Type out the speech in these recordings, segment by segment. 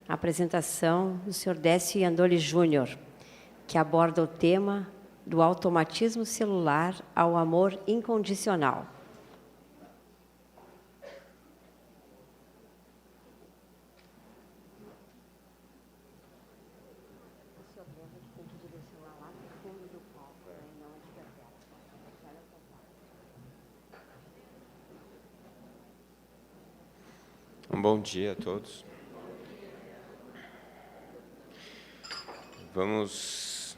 a apresentação do Sr. Décio Iandoli Júnior, que aborda o tema do automatismo celular ao amor incondicional. Um bom dia a todos. Vamos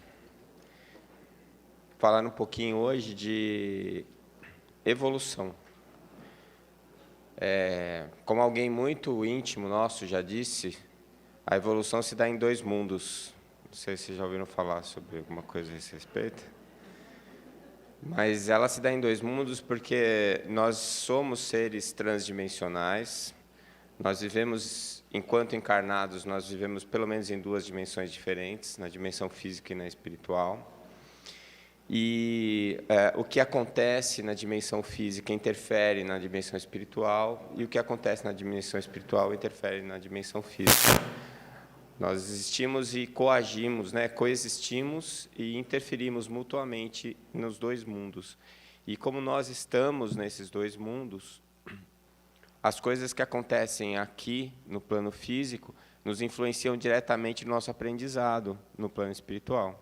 falar um pouquinho hoje de evolução. Como alguém muito íntimo nosso já disse, a evolução se dá em dois mundos. Não sei se já ouviram falar sobre alguma coisa a esse respeito. Mas ela se dá em dois mundos porque nós somos seres transdimensionais. Nós vivemos, enquanto encarnados, nós vivemos pelo menos em duas dimensões diferentes, na dimensão física e na espiritual. E o que acontece na dimensão física interfere na dimensão espiritual, e o que acontece na dimensão espiritual interfere na dimensão física. Nós existimos e coagimos, coexistimos e interferimos mutuamente nos dois mundos. E como nós estamos nesses dois mundos, as coisas que acontecem aqui, no plano físico, nos influenciam diretamente no nosso aprendizado, no plano espiritual.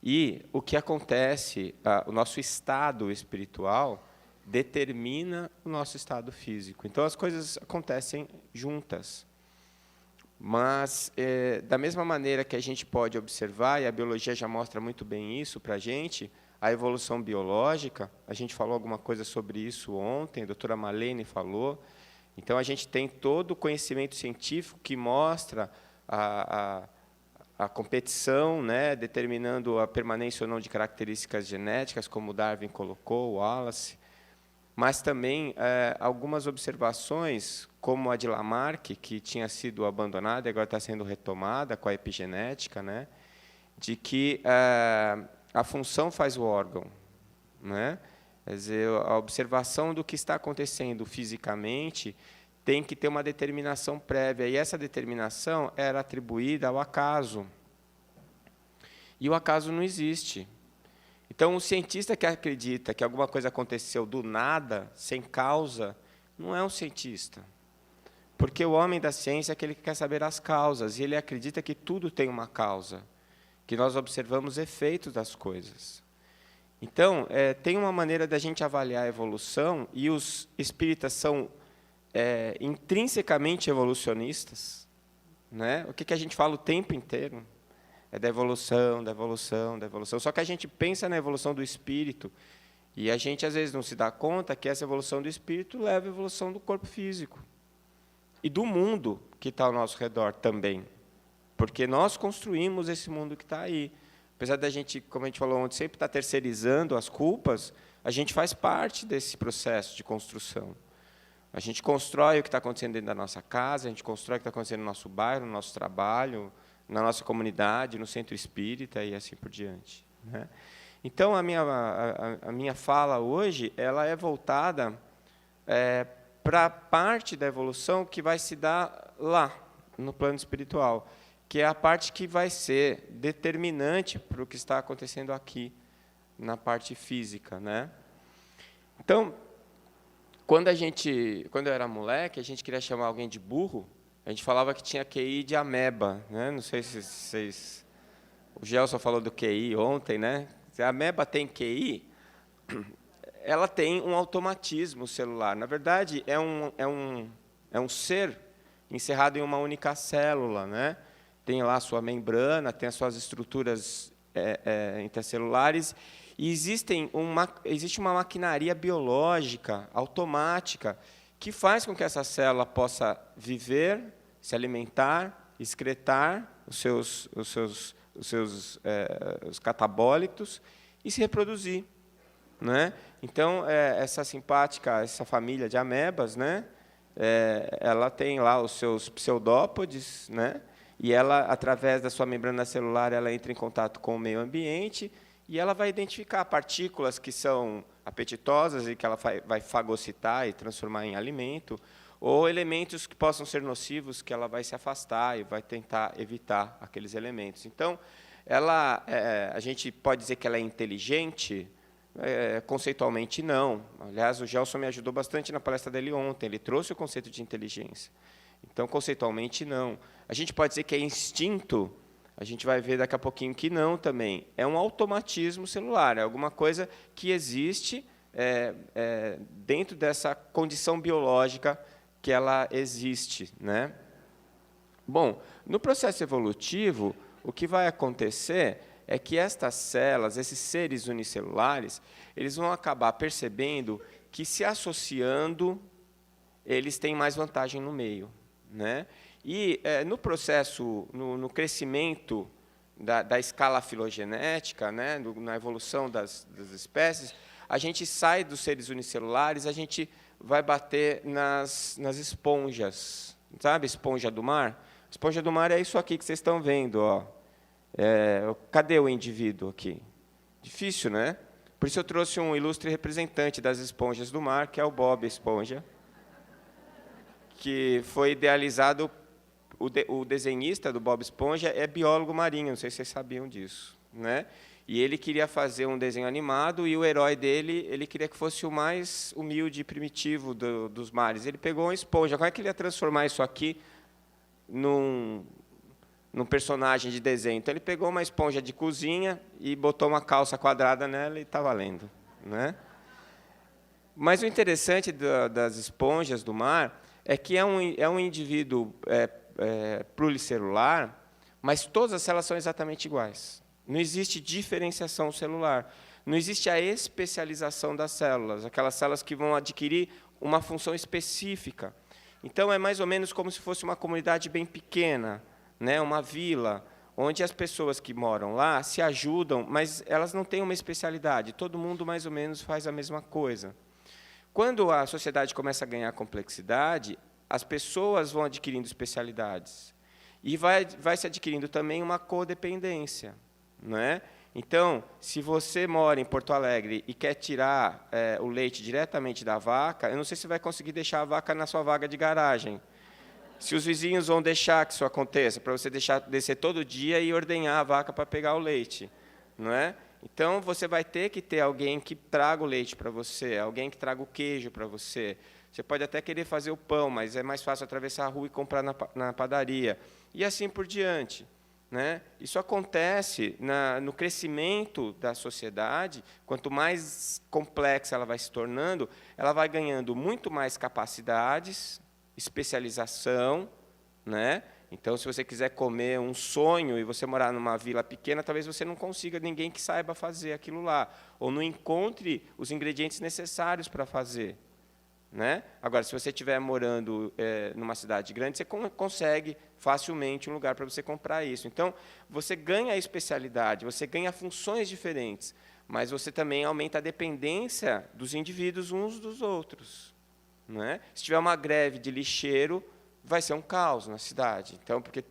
E o que acontece, o nosso estado espiritual, determina o nosso estado físico. Então, as coisas acontecem juntas. Mas, da mesma maneira que a gente pode observar, e a biologia já mostra muito bem isso para a gente, a evolução biológica, a gente falou alguma coisa sobre isso ontem, a doutora Malene falou. Então, a gente tem todo o conhecimento científico que mostra a competição, determinando a permanência ou não de características genéticas, como o Darwin colocou, o Wallace. Mas também algumas observações, como a de Lamarck, que tinha sido abandonada e agora está sendo retomada com a epigenética, de que a função faz o órgão. Quer dizer, a observação do que está acontecendo fisicamente tem que ter uma determinação prévia, e essa determinação era atribuída ao acaso. E o acaso não existe. Então, o cientista que acredita que alguma coisa aconteceu do nada, sem causa, não é um cientista. Porque o homem da ciência é aquele que quer saber as causas, e ele acredita que tudo tem uma causa, que nós observamos efeitos das coisas. Então, tem uma maneira da gente avaliar a evolução, e os espíritas são intrinsecamente evolucionistas. O que a gente fala o tempo inteiro? É da evolução, da evolução, da evolução. Só que a gente pensa na evolução do espírito, e a gente, às vezes, não se dá conta que essa evolução do espírito leva à evolução do corpo físico. E do mundo que está ao nosso redor também. Porque nós construímos esse mundo que está aí. Apesar da gente, como a gente falou ontem, sempre estar terceirizando as culpas, a gente faz parte desse processo de construção. A gente constrói o que está acontecendo dentro da nossa casa, a gente constrói o que está acontecendo no nosso bairro, no nosso trabalho, na nossa comunidade, no centro espírita e assim por diante. Então, a minha fala hoje ela é voltada para a parte da evolução que vai se dar lá, no plano espiritual, que é a parte que vai ser determinante para o que está acontecendo aqui, na parte física. Então, quando eu era moleque, a gente queria chamar alguém de burro, a gente falava que tinha QI de ameba. Não sei se vocês... O Gelson falou do QI ontem. Se a ameba tem QI, ela tem um automatismo celular. Na verdade, é um ser encerrado em uma única célula. Tem lá a sua membrana, tem as suas estruturas intracelulares, e existe uma maquinaria biológica, automática, que faz com que essa célula possa viver, se alimentar, excretar os catabólitos e se reproduzir. Então, essa família de amebas, ela tem lá os seus pseudópodes, e ela, através da sua membrana celular, ela entra em contato com o meio ambiente, e ela vai identificar partículas que são apetitosas e que ela vai fagocitar e transformar em alimento, ou elementos que possam ser nocivos, que ela vai se afastar e vai tentar evitar aqueles elementos. Então, a gente pode dizer que ela é inteligente? Conceitualmente, não. Aliás, o Gelson me ajudou bastante na palestra dele ontem, ele trouxe o conceito de inteligência. Então, conceitualmente, não. A gente pode dizer que é instinto? A gente vai ver daqui a pouquinho que não também. É um automatismo celular, é alguma coisa que existe dentro dessa condição biológica que ela existe, né? Bom, no processo evolutivo, o que vai acontecer é que estas células, esses seres unicelulares, eles vão acabar percebendo que, se associando, eles têm mais vantagem no meio, né? E, no processo, no crescimento da escala filogenética, né, na evolução das espécies, a gente sai dos seres unicelulares, a gente vai bater nas esponjas, sabe, esponja do mar? Esponja do mar é isso aqui que vocês estão vendo, ó. Cadê o indivíduo aqui? Difícil, né? Por isso eu trouxe um ilustre representante das esponjas do mar, que é o Bob Esponja, que foi idealizado. O desenhista do Bob Esponja é biólogo marinho, não sei se vocês sabiam disso, né? E ele queria fazer um desenho animado, e o herói dele, ele queria que fosse o mais humilde e primitivo dos mares. Ele pegou uma esponja. Como é que ele ia transformar isso aqui num personagem de desenho? Então, ele pegou uma esponja de cozinha e botou uma calça quadrada nela e está valendo, né? Mas o interessante das esponjas do mar é que é um indivíduo pluricelular, mas todas as células são exatamente iguais. Não existe diferenciação celular. Não existe a especialização das células, aquelas células que vão adquirir uma função específica. Então, é mais ou menos como se fosse uma comunidade bem pequena, né, uma vila, onde as pessoas que moram lá se ajudam, mas elas não têm uma especialidade. Todo mundo, mais ou menos, faz a mesma coisa. Quando a sociedade começa a ganhar complexidade, as pessoas vão adquirindo especialidades. E vai se adquirindo também uma codependência, não é? Então, se você mora em Porto Alegre e quer tirar o leite diretamente da vaca, eu não sei se vai conseguir deixar a vaca na sua vaga de garagem. Se os vizinhos vão deixar que isso aconteça, para você descer todo dia e ordenhar a vaca para pegar o leite, não é? Então, você vai ter que ter alguém que traga o leite para você, alguém que traga o queijo para você. Você pode até querer fazer o pão, mas é mais fácil atravessar a rua e comprar na padaria. E assim por diante, né? Isso acontece no crescimento da sociedade. Quanto mais complexa ela vai se tornando, ela vai ganhando muito mais capacidades, especialização, né? Então, se você quiser comer um sonho e você morar numa vila pequena, talvez você não consiga ninguém que saiba fazer aquilo lá, ou não encontre os ingredientes necessários para fazer, né? Agora, se você estiver morando numa cidade grande, você consegue facilmente um lugar para você comprar isso. Então, você ganha a especialidade, você ganha funções diferentes, mas você também aumenta a dependência dos indivíduos uns dos outros, né? Se tiver uma greve de lixeiro, vai ser um caos na cidade. Então, porque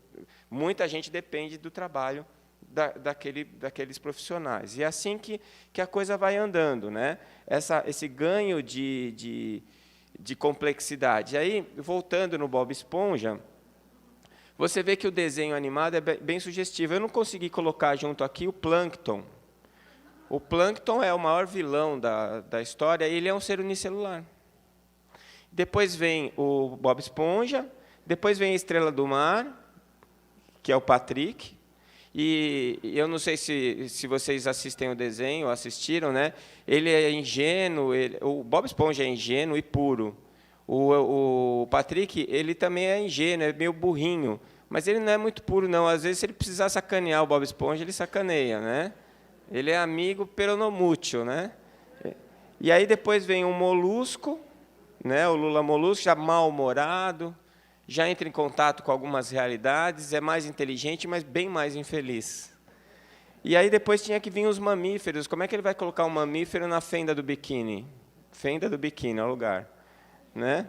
muita gente depende do trabalho daqueles profissionais. E é assim que a coisa vai andando, né? Esse ganho de complexidade. E aí, voltando no Bob Esponja, você vê que o desenho animado é bem sugestivo. Eu não consegui colocar junto aqui o Plâncton. O Plâncton é o maior vilão da história, e ele é um ser unicelular. Depois vem o Bob Esponja, depois vem a Estrela do Mar, que é o Patrick, e eu não sei se vocês assistem o desenho, ou assistiram, né? Ele é ingênuo, o Bob Esponja é ingênuo e puro. O Patrick, ele também é ingênuo, é meio burrinho, mas ele não é muito puro, não. Às vezes, se ele precisar sacanear o Bob Esponja, ele sacaneia, né? Ele é amigo peronomútil, né? E aí depois vem um molusco, né? O Lula Molusco, já mal-humorado, já entra em contato com algumas realidades, é mais inteligente, mas bem mais infeliz. E aí depois tinha que vir os mamíferos. Como é que ele vai colocar um mamífero na fenda do biquíni? Fenda do biquíni é o lugar, né?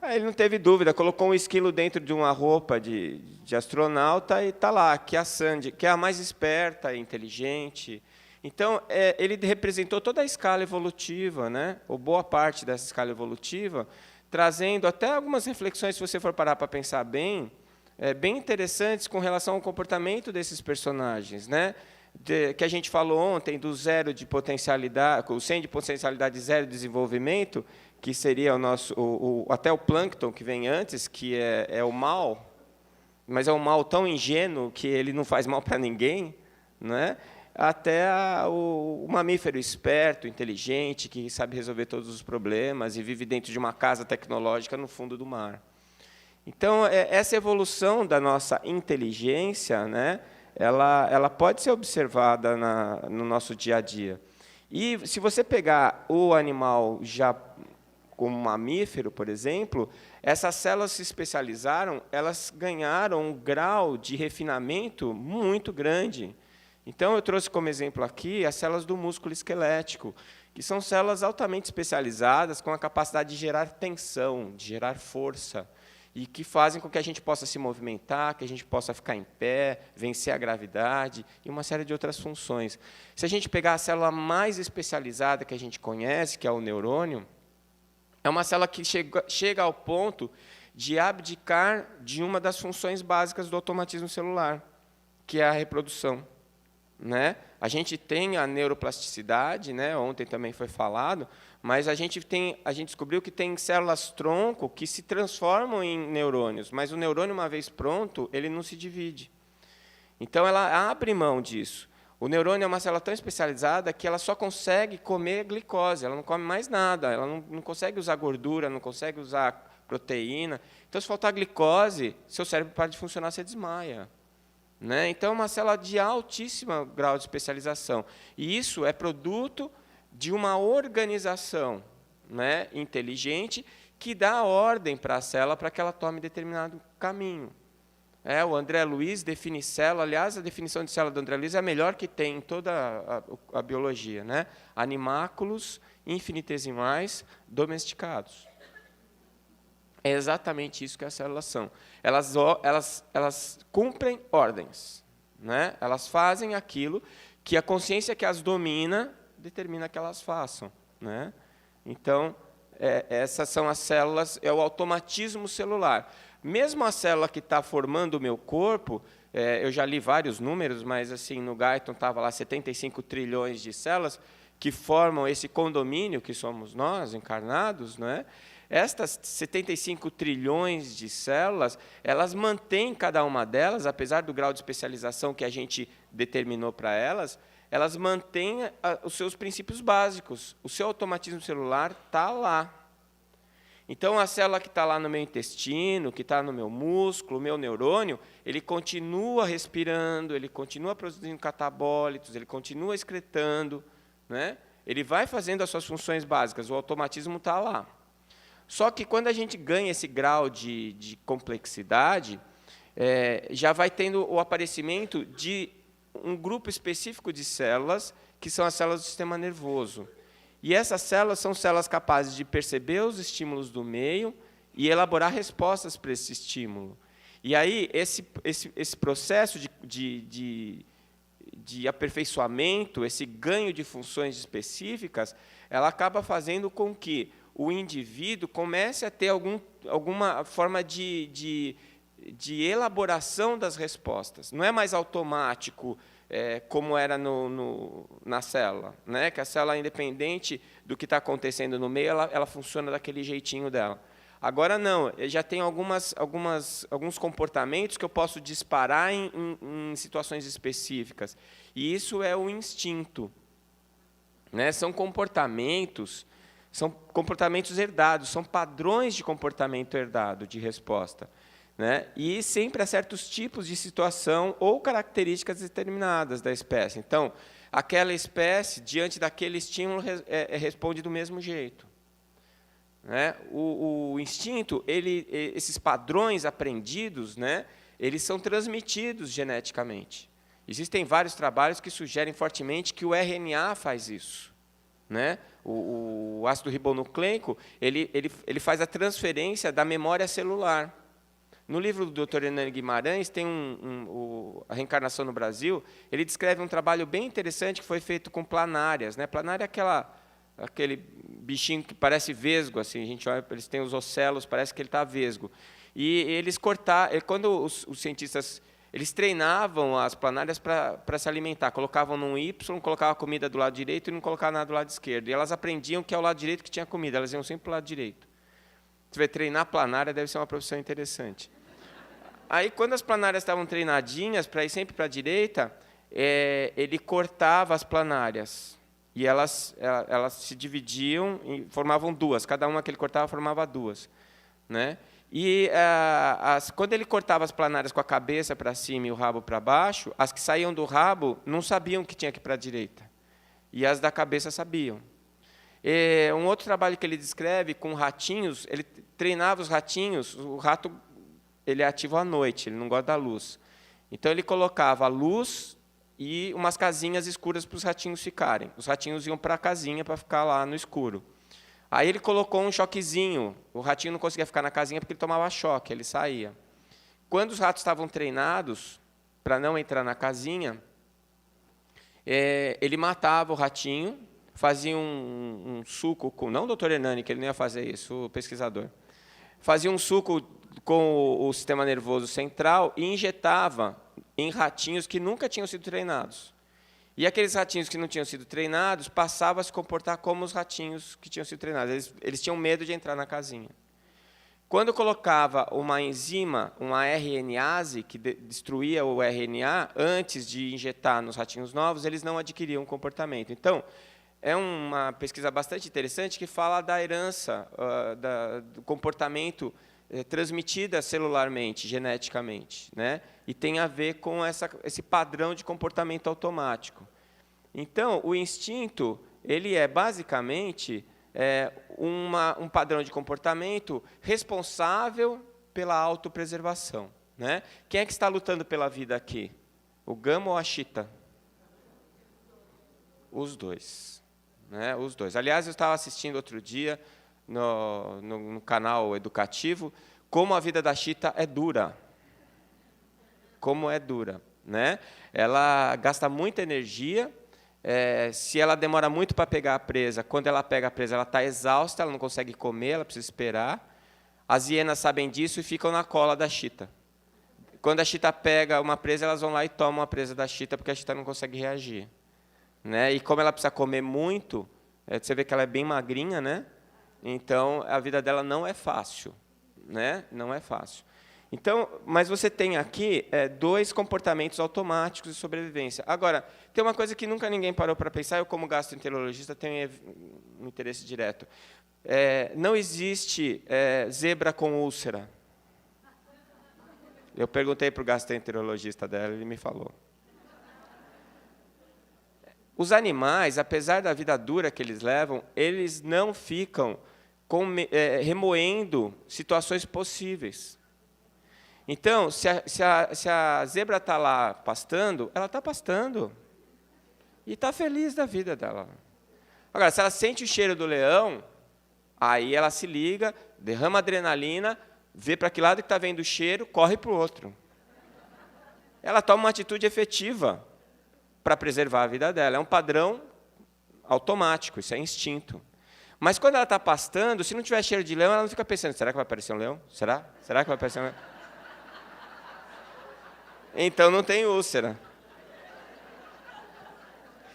Aí ele não teve dúvida, colocou um esquilo dentro de uma roupa de astronauta e está lá, que é a Sandy, que é a mais esperta e inteligente. Então, ele representou toda a escala evolutiva, né? Ou boa parte dessa escala evolutiva, trazendo até algumas reflexões, se você for parar para pensar bem, bem interessantes com relação ao comportamento desses personagens, né? Que a gente falou ontem do 0 de potencialidade, o 100 de potencialidade, 0 de desenvolvimento, que seria o nosso, até o plâncton que vem antes, que é o mal, mas é um mal tão ingênuo que ele não faz mal para ninguém, né? Até o mamífero esperto, inteligente, que sabe resolver todos os problemas e vive dentro de uma casa tecnológica no fundo do mar. Então, essa evolução da nossa inteligência, né, ela pode ser observada no nosso dia a dia. E, se você pegar o animal já como mamífero, por exemplo, essas células se especializaram, elas ganharam um grau de refinamento muito grande. Então, eu trouxe como exemplo aqui as células do músculo esquelético, que são células altamente especializadas, com a capacidade de gerar tensão, de gerar força, e que fazem com que a gente possa se movimentar, que a gente possa ficar em pé, vencer a gravidade e uma série de outras funções. Se a gente pegar a célula mais especializada que a gente conhece, que é o neurônio, é uma célula que chega ao ponto de abdicar de uma das funções básicas do automatismo celular, que é a reprodução. Né? A gente tem a neuroplasticidade, né? Ontem também foi falado, mas a gente descobriu que tem células-tronco que se transformam em neurônios, mas o neurônio, uma vez pronto, ele não se divide. Então, ela abre mão disso. O neurônio é uma célula tão especializada que ela só consegue comer glicose, ela não come mais nada, ela não consegue usar gordura, não consegue usar proteína. Então, se faltar glicose, seu cérebro para de funcionar, você desmaia. Né? Então, é uma célula de altíssimo grau de especialização. E isso é produto de uma organização, né, inteligente que dá ordem para a célula para que ela tome determinado caminho. O André Luiz define célula, aliás, a definição de célula do André Luiz é a melhor que tem em toda a biologia. Né? Animáculos infinitesimais domesticados. É exatamente isso que as células são. Elas cumprem ordens. Né? Elas fazem aquilo que a consciência que as domina determina que elas façam. Né? Então, essas são as células, é o automatismo celular. Mesmo a célula que está formando o meu corpo, eu já li vários números, mas assim, no Guyton estava lá 75 trilhões de células que formam esse condomínio que somos nós, encarnados, né? Estas 75 trilhões de células, elas mantêm cada uma delas, apesar do grau de especialização que a gente determinou para elas, elas mantêm os seus princípios básicos. O seu automatismo celular está lá. Então, a célula que está lá no meu intestino, que está no meu músculo, o meu neurônio, ele continua respirando, ele continua produzindo catabólitos, ele continua excretando, né? Ele vai fazendo as suas funções básicas, o automatismo está lá. Só que, quando a gente ganha esse grau de complexidade, já vai tendo o aparecimento de um grupo específico de células, que são as células do sistema nervoso. E essas células são células capazes de perceber os estímulos do meio e elaborar respostas para esse estímulo. E aí, esse processo de aperfeiçoamento, esse ganho de funções específicas, ela acaba fazendo com que o indivíduo comece a ter alguma forma de elaboração das respostas. Não é mais automático, como era na célula, né? Que a célula, independente do que está acontecendo no meio, ela funciona daquele jeitinho dela. Agora, não, já tem alguns comportamentos que eu posso disparar em situações específicas. E isso é o instinto. Né? São comportamentos herdados, são padrões de comportamento herdado, de resposta. Né? E sempre há certos tipos de situação ou características determinadas da espécie. Então, aquela espécie, diante daquele estímulo, responde do mesmo jeito. Né? O instinto, esses padrões aprendidos, né, eles são transmitidos geneticamente. Existem vários trabalhos que sugerem fortemente que o RNA faz isso. Né? O ácido ribonucleico, ele faz a transferência da memória celular. No livro do Dr. Hernani Guimarães, tem a reencarnação no Brasil, ele descreve um trabalho bem interessante que foi feito com planárias. Né? Planária é aquele bichinho que parece vesgo, assim, a gente olha, eles têm os ocelos, parece que ele está vesgo. E eles cortaram, quando os cientistas, eles treinavam as planárias para se alimentar, colocavam num Y, colocavam a comida do lado direito e não colocavam nada do lado esquerdo. E elas aprendiam que é o lado direito que tinha comida, elas iam sempre para o lado direito. Você vai treinar planária, deve ser uma profissão interessante. Aí, quando as planárias estavam treinadinhas para ir sempre para a direita, ele cortava as planárias. E elas se dividiam e formavam duas. Cada uma que ele cortava formava duas. Né? E quando ele cortava as planárias com a cabeça para cima e o rabo para baixo, as que saíam do rabo não sabiam que tinha que ir para a direita. E as da cabeça sabiam. Um outro trabalho que ele descreve com ratinhos, ele treinava os ratinhos, o rato ele é ativo à noite, ele não gosta da luz. Então, ele colocava a luz e umas casinhas escuras para os ratinhos ficarem. Os ratinhos iam para a casinha para ficar lá no escuro. Aí ele colocou um choquezinho. O ratinho não conseguia ficar na casinha porque ele tomava choque, ele saía. Quando os ratos estavam treinados para não entrar na casinha, ele matava o ratinho, fazia um suco com... Não o doutor Hernani, que ele não ia fazer isso, o pesquisador. Fazia um suco com o sistema nervoso central e injetava em ratinhos que nunca tinham sido treinados. E aqueles ratinhos que não tinham sido treinados passavam a se comportar como os ratinhos que tinham sido treinados. Eles tinham medo de entrar na casinha. Quando colocava uma enzima, uma RNase, que destruía o RNA, antes de injetar nos ratinhos novos, eles não adquiriam um comportamento. Então, é uma pesquisa bastante interessante que fala da herança, do comportamento transmitida celularmente, geneticamente, né? E tem a ver com esse padrão de comportamento automático. Então, o instinto ele é basicamente um padrão de comportamento responsável pela autopreservação, né? Quem é que está lutando pela vida aqui? O gamo ou a chita? Os dois, né? Os dois. Aliás, eu estava assistindo outro dia no canal educativo, como a vida da chita é dura. Como é dura, né? Ela gasta muita energia, se ela demora muito para pegar a presa, quando ela pega a presa, ela está exausta, ela não consegue comer, ela precisa esperar. As hienas sabem disso e ficam na cola da chita. Quando a chita pega uma presa, elas vão lá e tomam a presa da chita, porque a chita não consegue reagir. Né? E como ela precisa comer muito, você vê que ela é bem magrinha, né? Então, a vida dela não é fácil, né? Não é fácil. Então, mas você tem aqui dois comportamentos automáticos de sobrevivência. Agora, tem uma coisa que nunca ninguém parou para pensar, eu, como gastroenterologista, tenho um interesse direto. Não existe zebra com úlcera. Eu perguntei para o gastroenterologista dela, ele me falou. Os animais, apesar da vida dura que eles levam, eles não ficam remoendo situações possíveis. Então, se a zebra está lá pastando, ela está pastando. E está feliz da vida dela. Agora, se ela sente o cheiro do leão, aí ela se liga, derrama adrenalina, vê para que lado que está vendo o cheiro, corre para o outro. Ela toma uma atitude efetiva para preservar a vida dela. É um padrão automático, isso é instinto. Mas quando ela está pastando, se não tiver cheiro de leão, ela não fica pensando, será que vai aparecer um leão? Será? Será que vai aparecer um leão? Então não tem úlcera.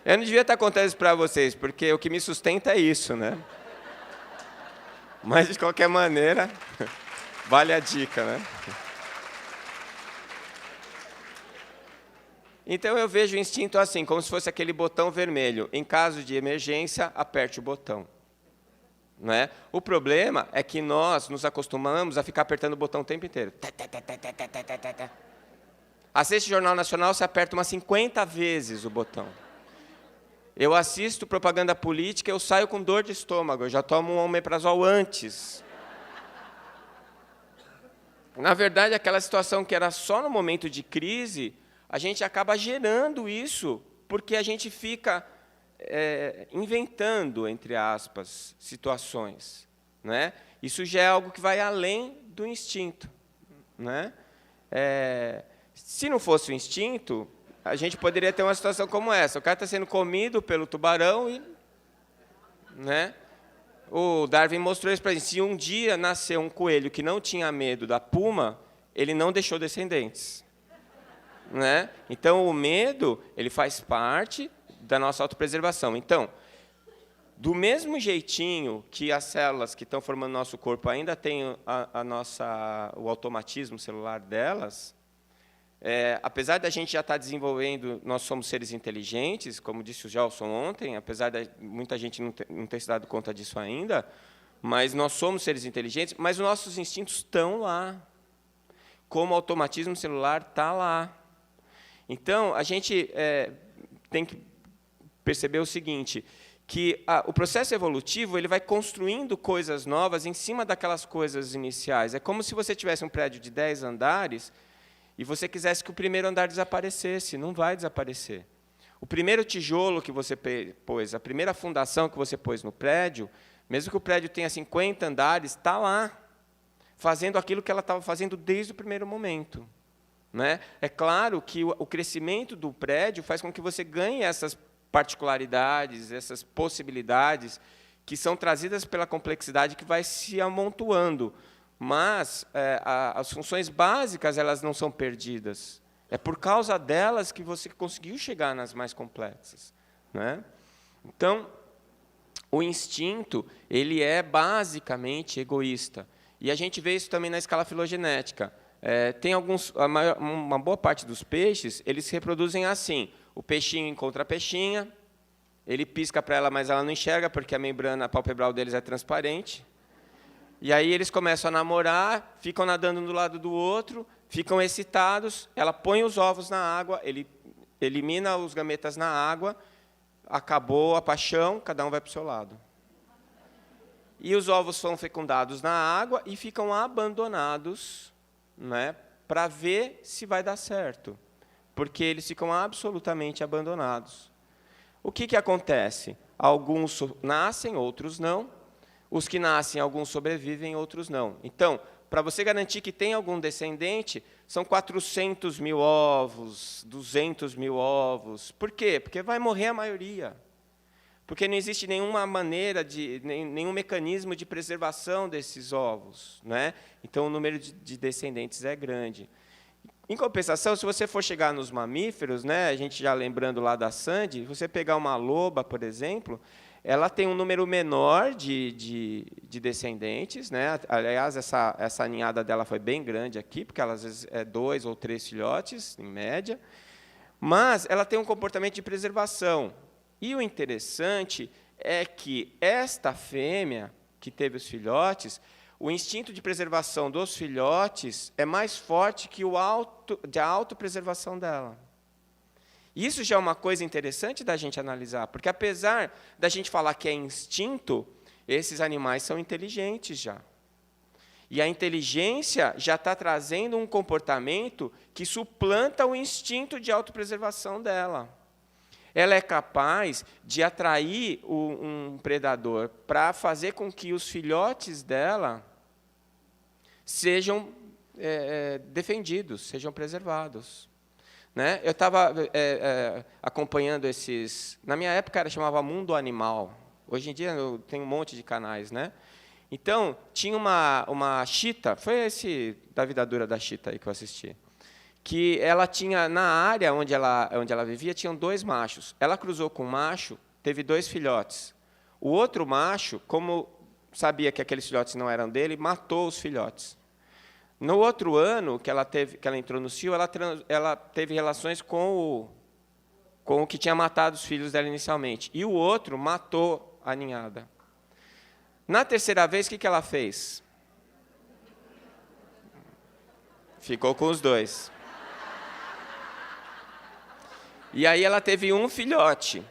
Eu não devia estar contando isso para vocês, porque o que me sustenta é isso, né? Mas, de qualquer maneira, vale a dica, né? Então, eu vejo o instinto assim, como se fosse aquele botão vermelho. Em caso de emergência, aperte o botão. Não é? O problema é que nós nos acostumamos a ficar apertando o botão o tempo inteiro. Assiste o Jornal Nacional, você aperta umas 50 vezes o botão. Eu assisto propaganda política, eu saio com dor de estômago, eu já tomo um omeprazol antes. Na verdade, aquela situação que era só no momento de crise, a gente acaba gerando isso, porque a gente fica inventando, entre aspas, situações. Né? Isso já é algo que vai além do instinto. Né? Se não fosse o instinto, a gente poderia ter uma situação como essa. O cara está sendo comido pelo tubarão e... Né? o Darwin mostrou isso para gente. Se um dia nasceu um coelho que não tinha medo da puma, ele não deixou descendentes. Né? Então, o medo ele faz parte da nossa autopreservação. Então, do mesmo jeitinho que as células que estão formando nosso corpo ainda têm o automatismo celular delas, apesar da gente já estar desenvolvendo, nós somos seres inteligentes, como disse o Gelson ontem, apesar de muita gente não ter se dado conta disso ainda, mas nós somos seres inteligentes, mas os nossos instintos estão lá. Como o automatismo celular está lá. Então, a gente tem que perceber o seguinte, que o processo evolutivo ele vai construindo coisas novas em cima daquelas coisas iniciais. É como se você tivesse um prédio de 10 andares e você quisesse que o primeiro andar desaparecesse. Não vai desaparecer. O primeiro tijolo que você pôs, a primeira fundação que você pôs no prédio, mesmo que o prédio tenha 50 andares, está lá, fazendo aquilo que ela estava fazendo desde o primeiro momento. Né? É claro que o crescimento do prédio faz com que você ganhe essas particularidades, essas possibilidades que são trazidas pela complexidade que vai se amontoando. Mas as funções básicas elas não são perdidas. É por causa delas que você conseguiu chegar nas mais complexas. Né? Então, o instinto ele é basicamente egoísta. E a gente vê isso também na escala filogenética. Tem uma boa parte dos peixes, eles se reproduzem assim. O peixinho encontra a peixinha, ele pisca para ela, mas ela não enxerga, porque a membrana palpebral deles é transparente. E aí eles começam a namorar, ficam nadando um do lado do outro, ficam excitados, ela põe os ovos na água, ele elimina os gametas na água, acabou a paixão, cada um vai para o seu lado. E os ovos são fecundados na água e ficam abandonados, né, para ver se vai dar certo, porque eles ficam absolutamente abandonados. O que acontece? Alguns nascem, outros não. Os que nascem, alguns sobrevivem, outros não. Então, para você garantir que tem algum descendente, são 400 mil ovos, 200 mil ovos. Por quê? Porque vai morrer a maioria. Porque não existe nenhuma maneira, nenhum mecanismo de preservação desses ovos. Né? Então, o número de descendentes é grande. Em compensação, se você for chegar nos mamíferos, né, a gente já lembrando lá da Sandy, você pegar uma loba, por exemplo, ela tem um número menor de descendentes. Né? Aliás, essa ninhada dela foi bem grande aqui, porque ela, às vezes, 2 ou 3 filhotes, em média. Mas ela tem um comportamento de preservação. E o interessante é que esta fêmea, que teve os filhotes, o instinto de preservação dos filhotes é mais forte que a autopreservação dela. Isso já é uma coisa interessante da gente analisar, porque, apesar da gente falar que é instinto, esses animais são inteligentes já. E a inteligência já está trazendo um comportamento que suplanta o instinto de autopreservação dela. Ela é capaz de atrair um predador para fazer com que os filhotes dela sejam defendidos, sejam preservados. Né? Eu estava acompanhando esses... Na minha época, chamava Mundo Animal. Hoje em dia, tem um monte de canais. Né? Então, tinha uma chita, foi esse da vida dura da chita aí que eu assisti, que ela tinha, na área onde ela vivia, tinham 2 machos. Ela cruzou com um macho, teve 2 filhotes. O outro macho, como sabia que aqueles filhotes não eram dele, matou os filhotes. No outro ano que ela entrou no cio, ela teve relações com o que tinha matado os filhos dela inicialmente. E o outro matou a ninhada. Na terceira vez, o que ela fez? Ficou com os 2. E aí ela teve um filhote,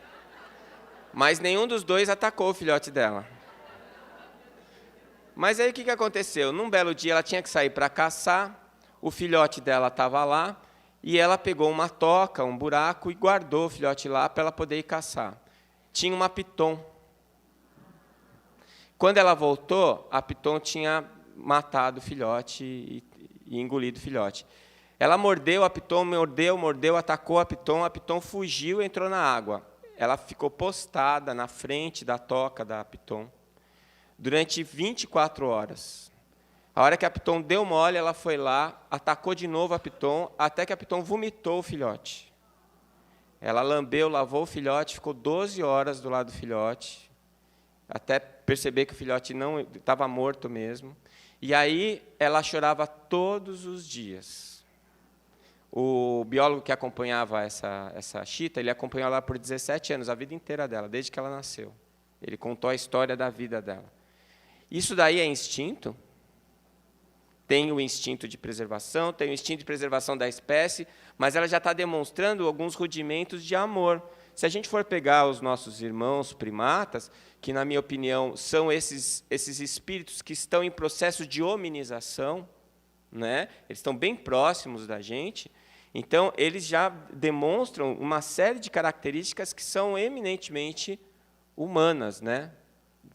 mas nenhum dos 2 atacou o filhote dela. Mas aí o que aconteceu? Num belo dia ela tinha que sair para caçar, o filhote dela estava lá, e ela pegou uma toca, um buraco, e guardou o filhote lá para ela poder ir caçar. Tinha uma piton. Quando ela voltou, a piton tinha matado o filhote e engolido o filhote. Ela mordeu a piton, mordeu, atacou a piton fugiu e entrou na água. Ela ficou postada na frente da toca da piton. durante 24 horas. A hora que a Piton deu mole, ela foi lá, atacou de novo a Piton, até que a Piton vomitou o filhote. Ela lambeu, lavou o filhote, ficou 12 horas do lado do filhote, até perceber que o filhote não estava morto mesmo. E aí ela chorava todos os dias. O biólogo que acompanhava essa chita, ele acompanhou ela por 17 anos, a vida inteira dela, desde que ela nasceu. Ele contou a história da vida dela. Isso daí é instinto? Tem o instinto de preservação, tem o instinto de preservação da espécie, mas ela já está demonstrando alguns rudimentos de amor. Se a gente for pegar os nossos irmãos primatas, que, na minha opinião, são esses espíritos que estão em processo de hominização, né? Eles estão bem próximos da gente, então eles já demonstram uma série de características que são eminentemente humanas, né?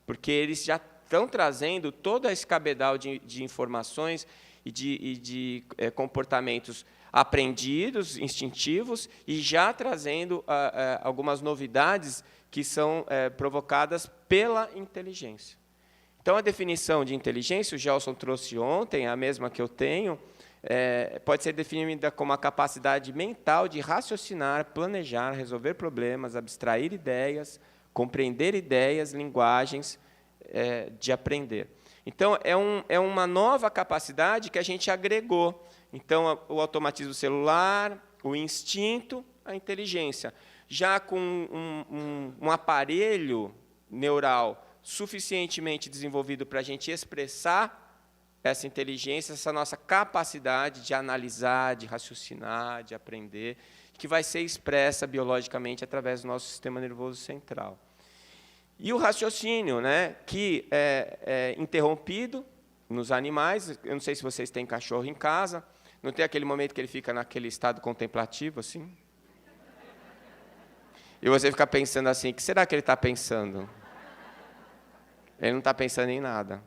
Porque eles já estão trazendo todo esse cabedal de informações e de comportamentos aprendidos, instintivos, e já trazendo algumas novidades que são provocadas pela inteligência. Então, a definição de inteligência, o Gelson trouxe ontem, a mesma que eu tenho, pode ser definida como a capacidade mental de raciocinar, planejar, resolver problemas, abstrair ideias, compreender ideias, linguagens, de aprender. Então, é uma nova capacidade que a gente agregou. Então, o automatismo celular, o instinto, a inteligência. Já com um aparelho neural suficientemente desenvolvido para a gente expressar essa inteligência, essa nossa capacidade de analisar, de raciocinar, de aprender, que vai ser expressa biologicamente através do nosso sistema nervoso central. E o raciocínio, né, que é interrompido nos animais. Eu não sei se vocês têm cachorro em casa, não tem aquele momento que ele fica naquele estado contemplativo, assim? E você fica pensando assim, o que será que ele está pensando? Ele não está pensando em nada.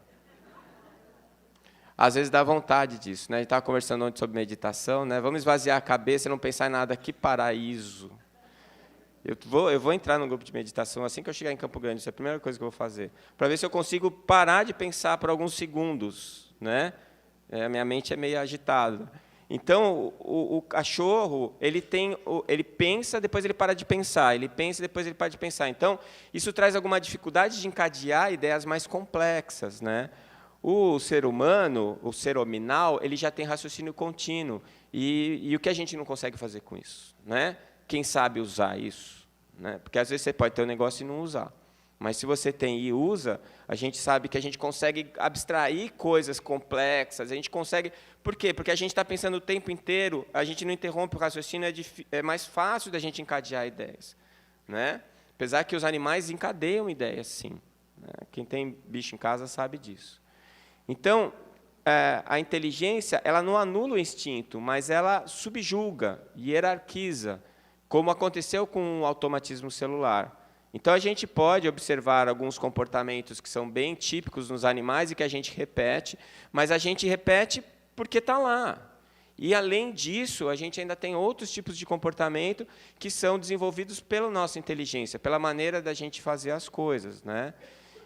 Às vezes dá vontade disso, né? A gente estava conversando ontem sobre meditação, né? Vamos esvaziar a cabeça e não pensar em nada. Que paraíso! Eu vou entrar no grupo de meditação assim que eu chegar em Campo Grande, isso é a primeira coisa que eu vou fazer, para ver se eu consigo parar de pensar por alguns segundos, né? A minha mente é meio agitada. Então, o cachorro, ele pensa, depois ele para de pensar, ele pensa, depois ele para de pensar. Então, isso traz alguma dificuldade de encadear ideias mais complexas, né? O ser humano, o ser hominal, ele já tem raciocínio contínuo. E o que a gente não consegue fazer com isso, né? Quem sabe usar isso, né? Porque às vezes você pode ter um negócio e não usar. Mas se você tem e usa, a gente sabe que a gente consegue abstrair coisas complexas, a gente consegue... Por quê? Porque a gente está pensando o tempo inteiro, a gente não interrompe o raciocínio, é mais fácil da gente encadear ideias, né? Apesar que os animais encadeiam ideias, sim, né? Quem tem bicho em casa sabe disso. Então, a inteligência, ela não anula o instinto, mas ela subjuga, hierarquiza, como aconteceu com o automatismo celular. Então, a gente pode observar alguns comportamentos que são bem típicos nos animais e que a gente repete, mas a gente repete porque está lá. E, além disso, a gente ainda tem outros tipos de comportamento que são desenvolvidos pela nossa inteligência, pela maneira da gente fazer as coisas, né?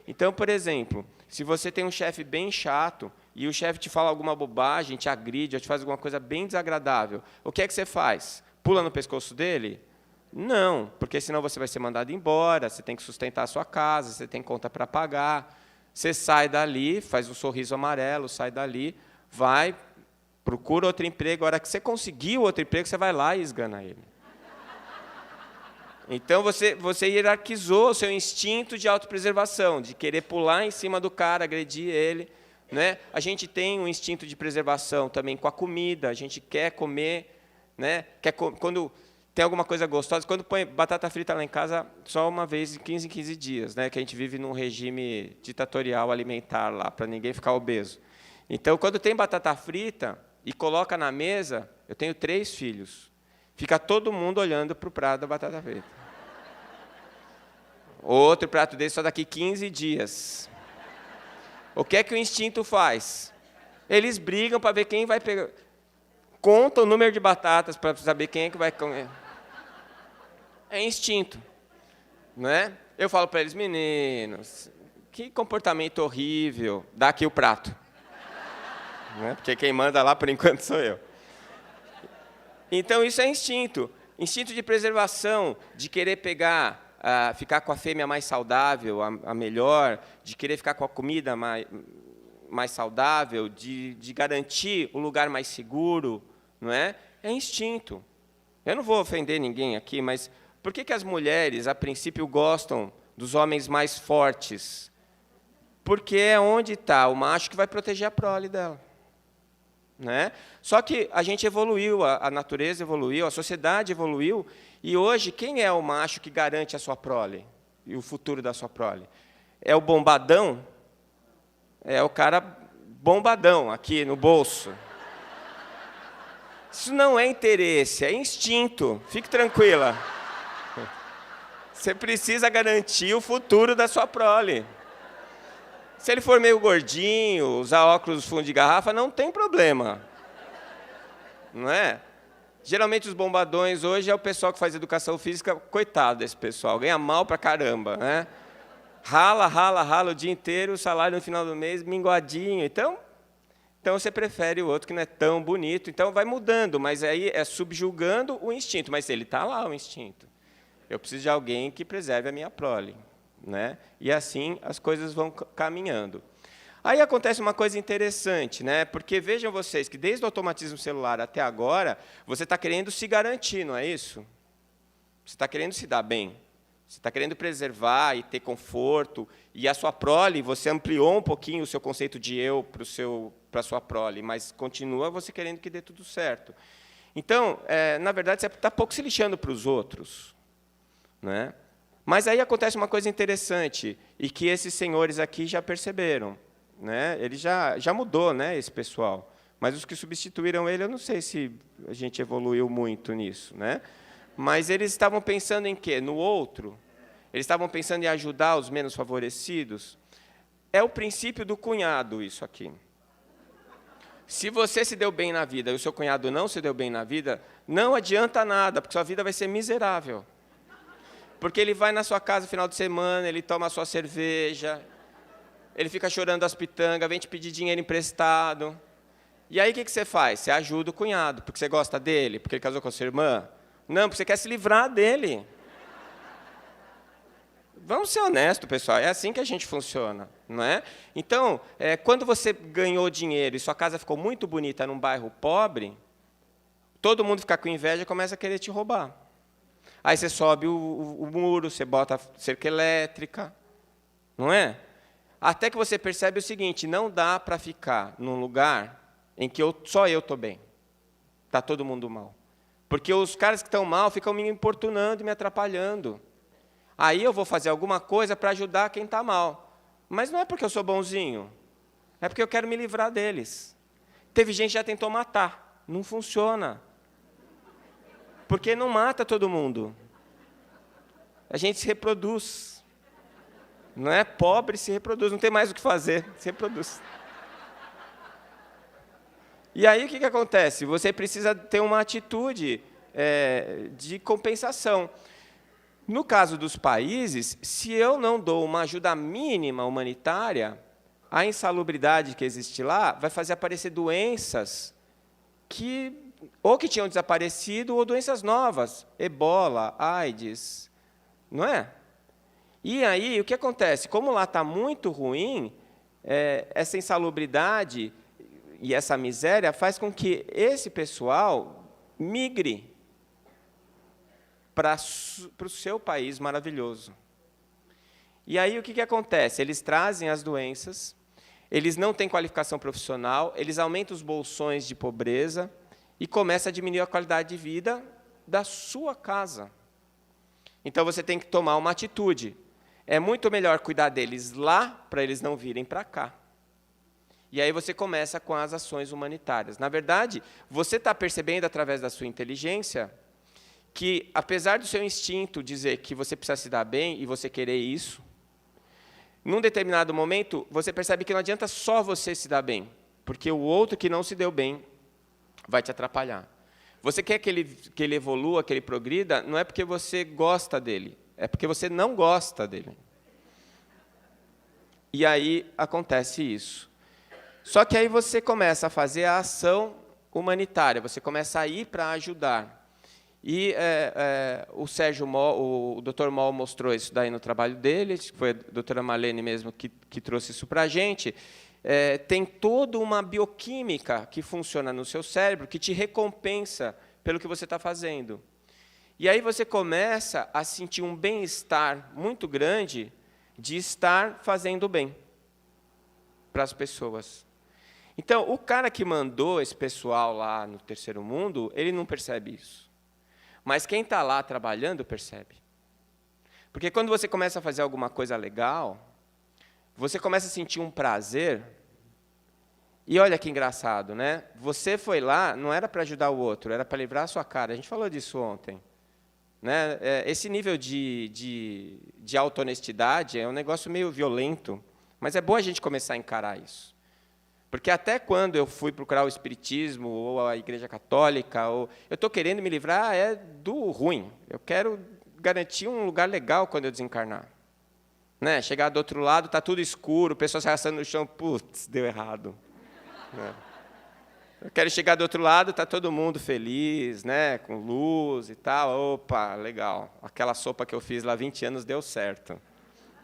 Então, por exemplo, se você tem um chefe bem chato e o chefe te fala alguma bobagem, te agride, ou te faz alguma coisa bem desagradável, o que é que você faz? Pula no pescoço dele? Não, porque senão você vai ser mandado embora, você tem que sustentar a sua casa, você tem conta para pagar. Você sai dali, faz um sorriso amarelo, sai dali, vai, procura outro emprego. A hora que você conseguir outro emprego, você vai lá e esgana ele. Então, você hierarquizou o seu instinto de autopreservação, de querer pular em cima do cara, agredir ele, né? A gente tem um instinto de preservação também com a comida, a gente quer comer, né? Quando tem alguma coisa gostosa, quando põe batata frita lá em casa, só uma vez em 15 dias, né? Que a gente vive num regime ditatorial alimentar lá, para ninguém ficar obeso. Então, quando tem batata frita e coloca na mesa, eu tenho 3 filhos, fica todo mundo olhando para o prato da batata frita. Outro prato desse só daqui 15 dias. O que é que o instinto faz? Eles brigam para ver quem vai pegar. Conta o número de batatas para saber quem é que vai comer. É instinto, não é? Eu falo para eles, meninos, que comportamento horrível, dá aqui o prato. Né? Porque quem manda lá, por enquanto, sou eu. Então, isso é instinto. Instinto de preservação, de querer pegar, ficar com a fêmea mais saudável, a melhor, de querer ficar com a comida mais saudável, de garantir o lugar mais seguro, não é? É instinto. Eu não vou ofender ninguém aqui, mas por que as mulheres, a princípio, gostam dos homens mais fortes? Porque é onde está o macho que vai proteger a prole dela. Né? Só que a gente evoluiu, a natureza evoluiu, a sociedade evoluiu, e hoje, quem é o macho que garante a sua prole e o futuro da sua prole? É o bombadão? É o cara bombadão, aqui no bolso. Isso não é interesse, é instinto. Fique tranquila. Você precisa garantir o futuro da sua prole. Se ele for meio gordinho, usar óculos fundo de garrafa, não tem problema. Não é? Geralmente os bombadões hoje é o pessoal que faz educação física, coitado desse pessoal, ganha mal pra caramba, né? Rala o dia inteiro, o salário no final do mês minguadinho. Então você prefere o outro que não é tão bonito. Então vai mudando, mas aí é subjugando o instinto. Mas ele está lá, o instinto. Eu preciso de alguém que preserve a minha prole. Né? E assim as coisas vão caminhando. Aí acontece uma coisa interessante, né? Porque vejam vocês que desde o automatismo celular até agora, você está querendo se garantir, não é isso? Você está querendo se dar bem. Você está querendo preservar e ter conforto. E a sua prole, você ampliou um pouquinho o seu conceito de eu para a sua prole, mas continua você querendo que dê tudo certo. Então, na verdade, você está pouco se lixando para os outros. Né? Mas aí acontece uma coisa interessante, e que esses senhores aqui já perceberam. Né? Ele já mudou, né, esse pessoal. Mas os que substituíram ele, eu não sei se a gente evoluiu muito nisso. Né? Mas eles estavam pensando em quê? No outro? Eles estavam pensando em ajudar os menos favorecidos? É o princípio do cunhado, isso aqui. Se você se deu bem na vida e o seu cunhado não se deu bem na vida, não adianta nada, porque sua vida vai ser miserável. Porque ele vai na sua casa no final de semana, ele toma a sua cerveja, ele fica chorando as pitangas, vem te pedir dinheiro emprestado. E aí o que você faz? Você ajuda o cunhado, porque você gosta dele, porque ele casou com a sua irmã? Não, porque você quer se livrar dele. Vamos ser honestos, pessoal, é assim que a gente funciona. Não é? Então, quando você ganhou dinheiro e sua casa ficou muito bonita num bairro pobre, todo mundo fica com inveja e começa a querer te roubar. Aí você sobe o muro, você bota cerca elétrica, não é? Até que você percebe o seguinte, não dá para ficar num lugar em que só eu estou bem. Está todo mundo mal. Porque os caras que estão mal ficam me importunando e me atrapalhando. Aí eu vou fazer alguma coisa para ajudar quem está mal. Mas não é porque eu sou bonzinho, é porque eu quero me livrar deles. Teve gente que já tentou matar, não funciona. Porque não mata todo mundo. A gente se reproduz. Não é? Pobre se reproduz, não tem mais o que fazer, se reproduz. E aí o que acontece? Você precisa ter uma atitude de compensação. No caso dos países, se eu não dou uma ajuda mínima humanitária, a insalubridade que existe lá vai fazer aparecer doenças que ou que tinham desaparecido, ou doenças novas, ebola, AIDS, não é? E aí, o que acontece? Como lá está muito ruim, essa insalubridade e essa miséria faz com que esse pessoal migre para o seu país maravilhoso. E aí, o que acontece? Eles trazem as doenças, eles não têm qualificação profissional, eles aumentam os bolsões de pobreza, e começa a diminuir a qualidade de vida da sua casa. Então, você tem que tomar uma atitude. É muito melhor cuidar deles lá, para eles não virem para cá. E aí você começa com as ações humanitárias. Na verdade, você está percebendo, através da sua inteligência, que, apesar do seu instinto dizer que você precisa se dar bem e você querer isso, num determinado momento, você percebe que não adianta só você se dar bem, porque o outro que não se deu bem vai te atrapalhar. Você quer que ele evolua, que ele progrida, não é porque você gosta dele, é porque você não gosta dele. E aí acontece isso. Só que aí você começa a fazer a ação humanitária, você começa a ir para ajudar. E o Sérgio Moll, o Dr. Moll mostrou isso daí no trabalho dele, foi a doutora Marlene mesmo que trouxe isso para a gente. Tem toda uma bioquímica que funciona no seu cérebro que te recompensa pelo que você está fazendo. E aí você começa a sentir um bem-estar muito grande de estar fazendo bem para as pessoas. Então, o cara que mandou esse pessoal lá no terceiro mundo, ele não percebe isso. Mas quem está lá trabalhando percebe. Porque quando você começa a fazer alguma coisa legal, você começa a sentir um prazer. E olha que engraçado, né? Você foi lá, não era para ajudar o outro, era para livrar a sua cara. A gente falou disso ontem. Né? Esse nível de auto-honestidade é um negócio meio violento, mas é bom a gente começar a encarar isso. Porque até quando eu fui procurar o Espiritismo ou a Igreja Católica, eu estou querendo me livrar do ruim. Eu quero garantir um lugar legal quando eu desencarnar. Né? Chegar do outro lado, está tudo escuro, pessoas se arrastando no chão, putz, deu errado. Né? Eu quero chegar do outro lado, está todo mundo feliz, né, com luz e tal. Opa, legal. Aquela sopa que eu fiz lá há 20 anos deu certo.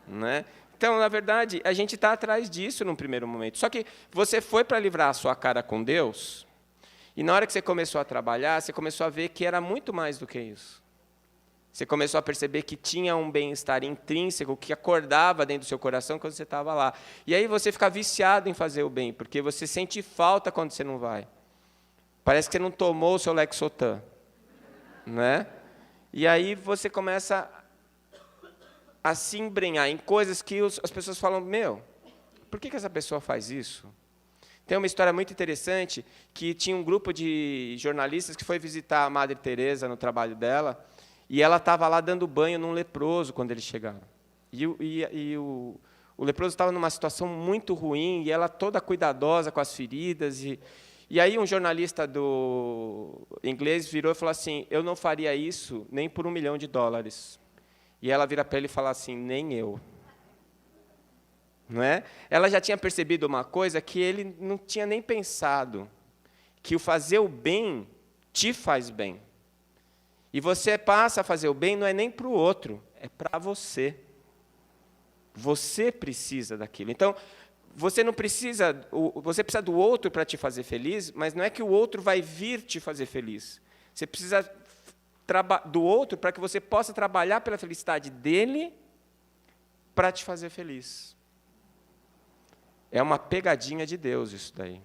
Né? Então, na verdade, a gente está atrás disso num primeiro momento. Só que você foi para livrar a sua cara com Deus, e na hora que você começou a trabalhar, você começou a ver que era muito mais do que isso. Você começou a perceber que tinha um bem-estar intrínseco que acordava dentro do seu coração quando você estava lá. E aí você fica viciado em fazer o bem, porque você sente falta quando você não vai. Parece que você não tomou o seu Lexotan. Né? E aí você começa a se embrenhar em coisas que as pessoas falam, por que essa pessoa faz isso? Tem uma história muito interessante, que tinha um grupo de jornalistas que foi visitar a Madre Teresa no trabalho dela, e ela estava lá dando banho num leproso quando eles chegaram. E o leproso estava numa situação muito ruim, e ela toda cuidadosa com as feridas. E aí um jornalista do inglês virou e falou assim, eu não faria isso nem por $1 milhão. E ela vira para ele e fala assim, nem eu. Não é? Ela já tinha percebido uma coisa que ele não tinha nem pensado, que o fazer o bem te faz bem. E você passa a fazer o bem não é nem para o outro, é para você. Você precisa daquilo. Então, você precisa do outro para te fazer feliz, mas não é que o outro vai vir te fazer feliz. Você precisa do outro para que você possa trabalhar pela felicidade dele para te fazer feliz. É uma pegadinha de Deus isso daí.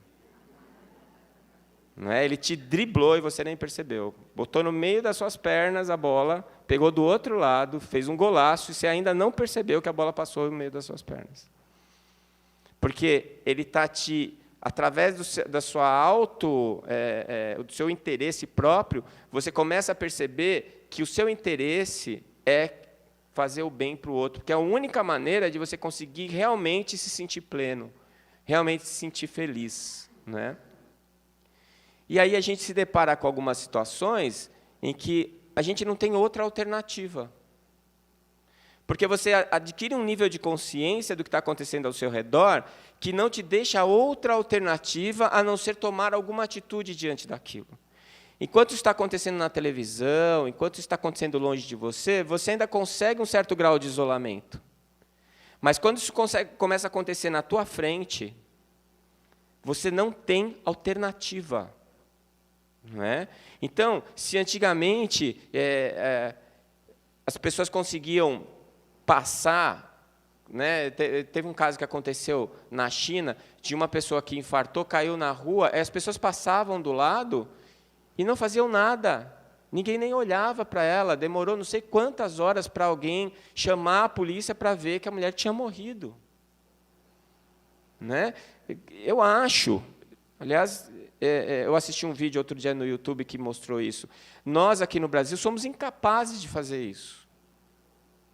Não é? Ele te driblou e você nem percebeu. Botou no meio das suas pernas a bola, pegou do outro lado, fez um golaço e você ainda não percebeu que a bola passou no meio das suas pernas. Porque ele está através do seu interesse próprio, você começa a perceber que o seu interesse é fazer o bem para o outro, porque é a única maneira de você conseguir realmente se sentir pleno, realmente se sentir feliz. Né? E aí a gente se depara com algumas situações em que a gente não tem outra alternativa. Porque você adquire um nível de consciência do que está acontecendo ao seu redor que não te deixa outra alternativa a não ser tomar alguma atitude diante daquilo. Enquanto isso está acontecendo na televisão, enquanto isso está acontecendo longe de você, você ainda consegue um certo grau de isolamento. Mas quando isso começa a acontecer na tua frente, você não tem alternativa. Não é? Então, se antigamente as pessoas conseguiam passar, né? Teve um caso que aconteceu na China, de uma pessoa que infartou, caiu na rua, as pessoas passavam do lado e não faziam nada, ninguém nem olhava para ela, demorou não sei quantas horas para alguém chamar a polícia para ver que a mulher tinha morrido. Né? Eu acho, aliás, eu assisti um vídeo outro dia no YouTube que mostrou isso, nós aqui no Brasil somos incapazes de fazer isso.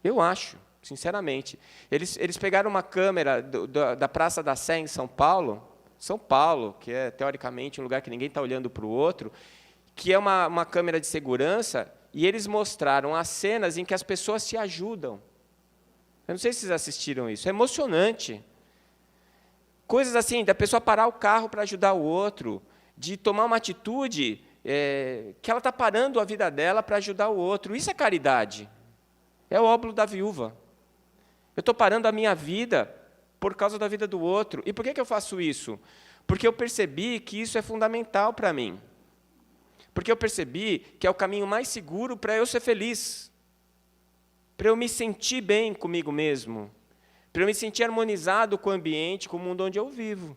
Eu acho, sinceramente. Eles pegaram uma câmera da Praça da Sé, em São Paulo, que é, teoricamente, um lugar que ninguém está olhando para o outro, que é uma câmera de segurança, e eles mostraram as cenas em que as pessoas se ajudam. Eu não sei se vocês assistiram isso. É emocionante. Coisas assim, da pessoa parar o carro para ajudar o outro, de tomar uma atitude que ela está parando a vida dela para ajudar o outro. Isso é caridade. É o óbolo da viúva. Eu estou parando a minha vida por causa da vida do outro. E por que eu faço isso? Porque eu percebi que isso é fundamental para mim. Porque eu percebi que é o caminho mais seguro para eu ser feliz. Para eu me sentir bem comigo mesmo. Para eu me sentir harmonizado com o ambiente, com o mundo onde eu vivo.